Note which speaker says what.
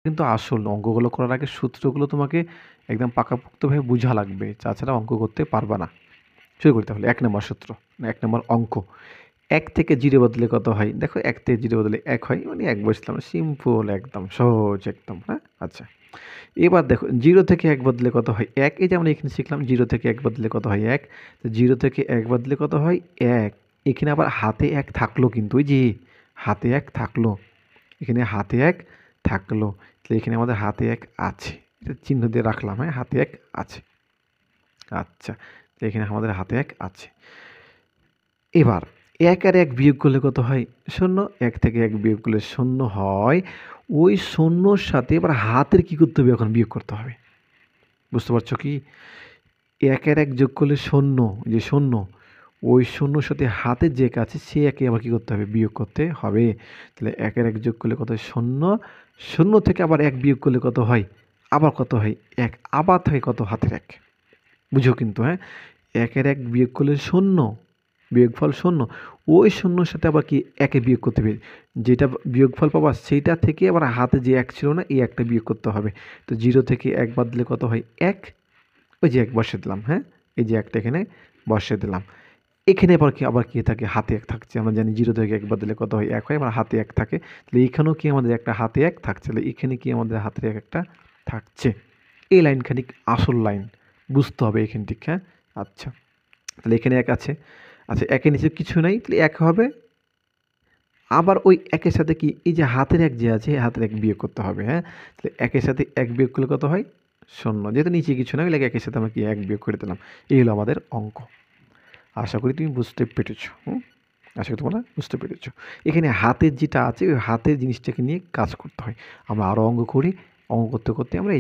Speaker 1: কিন্তু আসল অঙ্কগুলো করার আগে সূত্রগুলো তোমাকে একদম পাকাপোক্তভাবে বুঝা লাগবে, তাছাড়া অঙ্ক করতে পারবা না। শুরু করি তাহলে ১ নম্বর সূত্র, ১ নম্বর অঙ্ক। ১ থেকে 0 বদলে কত হয়? দেখো ১ থেকে 0 বদলে ১ হয়, মানে ১ বসলাম, সিম্পল একদম, সহজ একদম, হ্যাঁ? আচ্ছা। এবার দেখো 0 থেকে 1 বদলে কত হয়? ১, এই যে আমরা এখানে শিখলাম 0 থেকে 1 বদলে কত হয়? ১। তো 0 থেকে 1 বদলে কত হয়? ১। এখানে আবার হাতে ১ থাকলো কিন্তু, ওই যে হাতে 1 থাকলো। এখানে হাতে 1 থাকলো। তাহলে এখানে আমাদের হাতে 1 আছে। এটা চিহ্ন দিয়ে রাখলাম, হ্যাঁ? হাতে 1 আছে। আচ্ছা। তো এখানে আমাদের হাতে 1 আছে। এবার ১ আর ১ বিয়োগ করলে কত হয়? ০। ১ থেকে ১ বিয়োগ করলে ০ হয়। ওই ০র সাথে এবার হাতের কি করতে হবে? এখন বিয়োগ করতে হবে। বুঝতে পারছো কি? ১ আর ১ যোগ করলে ০, যে ০, ওই ০র সাথে হাতের যে ১ আছে সে ১কে আবার কি করতে হবে? বিয়োগ করতে হবে। তাহলে ১ আর ১ যোগ করলে কত হয়? ০, ০ থেকে আবার ১ বিয়োগ করলে কত হয়? আবার কত হয়? ১, আবার থাকে কত? হাতের ১। বুঝো কিন্তু, হ্যাঁ? ১ এর ১ বিয়োগ করলে ০, বিয়োগফল ০। ওই ০র সাথে আবার কি ১ এ বিয়োগ করতে হবে। যেটা বিয়োগফল পাবা সেইটা থেকে আবার হাতে যে ১ ছিল না, এই ১ টা বিয়োগ করতে হবে। তো 0 থেকে ১ বাদ দিলে কত হয়? ১। ওই যে ১ বসিয়ে দিলাম, হ্যাঁ? এই যে ১ টা এখানে বসিয়ে দিলাম। এখানে আবার কি থাকে? হাতে ১ থাকছে। আমরা জানি 0 থেকে ১ বাদ দিলে কত হয়? ১ হয়, আবার হাতে ১ থাকে। তাহলে এখানেও কি আমাদের একটা হাতে ১ থাকছে। তাহলে এখানে কি আমাদের হাতে ১ একটা থাকছে। এই লাইনখানিক আসল লাইন। বুঝতে হবে এইখানটিক, হ্যাঁ? আচ্ছা। তাহলে এখানে ১ আছে। আচ্ছা, ১ এর নিচে কিছু নাই, তাহলে ১ হবে। আবার ওই ১ এর সাথে কি এই যে হাতের ১ যে আছে, এই হাতের ১ বিয়োগ করতে হবে, হ্যাঁ? তাহলে ১ এর সাথে ১ বিয়োগ করলে কত হয়? ০। যেহেতু নিচে কিছু নাই, ওই ১ এর সাথে আমরা কি ১ বিয়োগ করে দিলাম। এই হলো আমাদের অঙ্ক। আশা করি তুমি বুঝতে পেরেছ। আশা করি তোমরা বুঝতে পেরেছ। এখানে হাতের যেটা আছে, ওই হাতের জিনিসটাকে নিয়ে কাজ করতে হয়। আমরা আরও অঙ্ক করি। অঙ্ক করতে, করতে আমরা